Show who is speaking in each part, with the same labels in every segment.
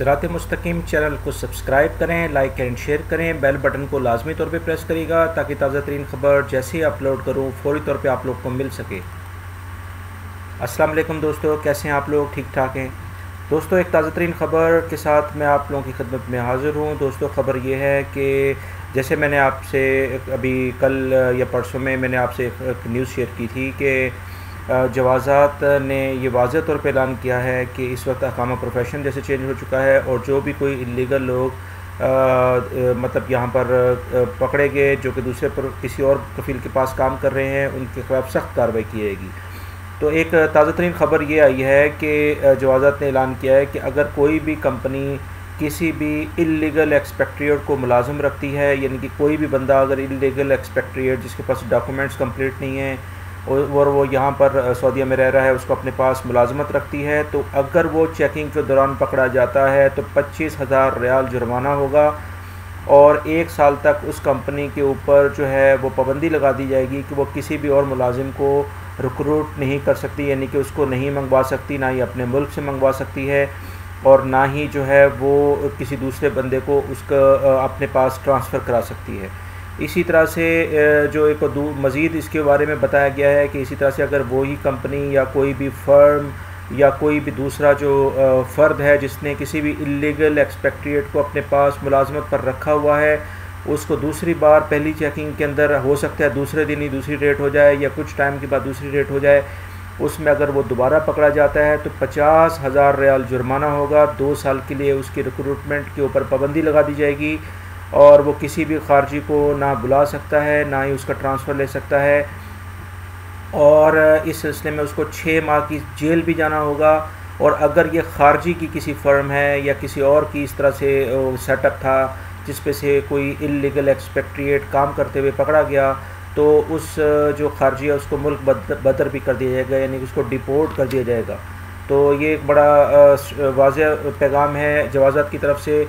Speaker 1: صراط مستقیم چینل کو سبسکرائب کریں، لائک اینڈ شیئر کریں، بیل بٹن کو لازمی طور پہ پریس کریے گا تاکہ تازہ ترین خبر جیسے ہی اپلوڈ کروں فوری طور پہ آپ لوگ کو مل سکے۔ السلام علیکم دوستو، کیسے ہیں آپ لوگ؟ ٹھیک ٹھاک ہیں دوستو؟ ایک تازہ ترین خبر کے ساتھ میں آپ لوگوں کی خدمت میں حاضر ہوں۔ دوستو خبر یہ ہے کہ جیسے میں نے آپ سے ابھی کل یا پرسوں میں نے آپ سے ایک نیوز شیئر کی تھی کہ جوازات نے یہ واضح طور پہ اعلان کیا ہے کہ اس وقت اقامہ پروفیشن جیسے چینج ہو چکا ہے، اور جو بھی کوئی انلیگل لوگ مطلب یہاں پر پکڑے گئے جو کہ دوسرے پر کسی اور کفیل کے پاس کام کر رہے ہیں، ان کے خلاف سخت کارروائی کی جائے گی۔ تو ایک تازہ ترین خبر یہ آئی ہے کہ جوازات نے اعلان کیا ہے کہ اگر کوئی بھی کمپنی کسی بھی انلیگل ایکسپیکٹریٹ کو ملازم رکھتی ہے، یعنی کہ کوئی بھی بندہ اگر انلیگل ایکسپیکٹریٹ جس کے پاس ڈاکومنٹس کمپلیٹ نہیں ہیں اور وہ یہاں پر سعودیہ میں رہ رہا ہے، اس کو اپنے پاس ملازمت رکھتی ہے، تو اگر وہ چیکنگ کے دوران پکڑا جاتا ہے تو 25,000 ریال جرمانہ ہوگا، اور 1 سال تک اس کمپنی کے اوپر جو ہے وہ پابندی لگا دی جائے گی کہ وہ کسی بھی اور ملازم کو ریکروٹ نہیں کر سکتی، یعنی کہ اس کو نہیں منگوا سکتی، نہ ہی اپنے ملک سے منگوا سکتی ہے، اور نہ ہی جو ہے وہ کسی دوسرے بندے کو اس کا اپنے پاس ٹرانسفر کرا سکتی ہے۔ اسی طرح سے جو ایک مزید اس کے بارے میں بتایا گیا ہے کہ اسی طرح سے اگر وہی کمپنی یا کوئی بھی فرم یا کوئی بھی دوسرا جو فرد ہے جس نے کسی بھی انلیگل ایکسپیکٹریٹ کو اپنے پاس ملازمت پر رکھا ہوا ہے، اس کو دوسری بار پہلی چیکنگ کے اندر ہو سکتا ہے دوسرے دن ہی دوسری ریٹ ہو جائے یا کچھ ٹائم کے بعد دوسری ریٹ ہو جائے، اس میں اگر وہ دوبارہ پکڑا جاتا ہے تو 50,000 ریال جرمانہ ہوگا، 2 سال کے لیے اس کی ریکروٹمنٹ کے اوپر پابندی لگا دی جائے گی، اور وہ کسی بھی خارجی کو نہ بلا سکتا ہے نہ ہی اس کا ٹرانسفر لے سکتا ہے، اور اس سلسلے میں اس کو 6 ماہ کی جیل بھی جانا ہوگا۔ اور اگر یہ خارجی کی کسی فرم ہے یا کسی اور کی اس طرح سے سیٹ اپ تھا جس پہ سے کوئی انلیگل ایکسپیکٹریٹ کام کرتے ہوئے پکڑا گیا، تو اس جو خارجی ہے اس کو ملک بدر بھی کر دیا جائے گا، یعنی اس کو ڈیپورٹ کر دیا جائے گا۔ تو یہ ایک بڑا واضح پیغام ہے جوازات کی طرف سے،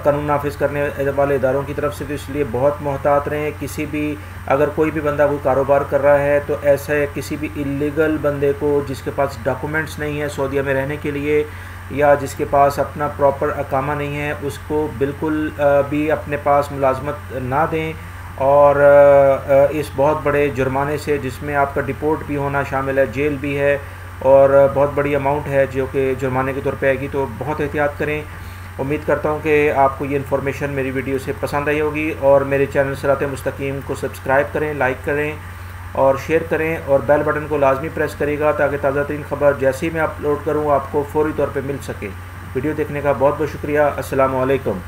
Speaker 1: قانون نافذ کرنے والے اداروں کی طرف سے، تو اس لیے بہت محتاط رہیں۔ کسی بھی اگر کوئی بھی بندہ کوئی کاروبار کر رہا ہے تو ایسے کسی بھی انلیگل بندے کو جس کے پاس ڈاکومنٹس نہیں ہیں سعودیہ میں رہنے کے لیے یا جس کے پاس اپنا پراپر اقامہ نہیں ہے، اس کو بالکل بھی اپنے پاس ملازمت نہ دیں، اور اس بہت بڑے جرمانے سے جس میں آپ کا ڈیپورٹ بھی ہونا شامل ہے، جیل بھی ہے، اور بہت بڑی اماؤنٹ ہے جو کہ جرمانے کے طور پہ آئے گی، تو بہت احتیاط کریں۔ امید کرتا ہوں کہ آپ کو یہ انفارمیشن میری ویڈیو سے پسند آئی ہوگی، اور میرے چینل صراط مستقیم کو سبسکرائب کریں، لائک کریں اور شیئر کریں، اور بیل بٹن کو لازمی پریس کرے گا تاکہ تازہ ترین خبر جیسے ہی میں اپلوڈ کروں آپ کو فوری طور پہ مل سکے۔ ویڈیو دیکھنے کا بہت بہت شکریہ۔ السلام علیکم۔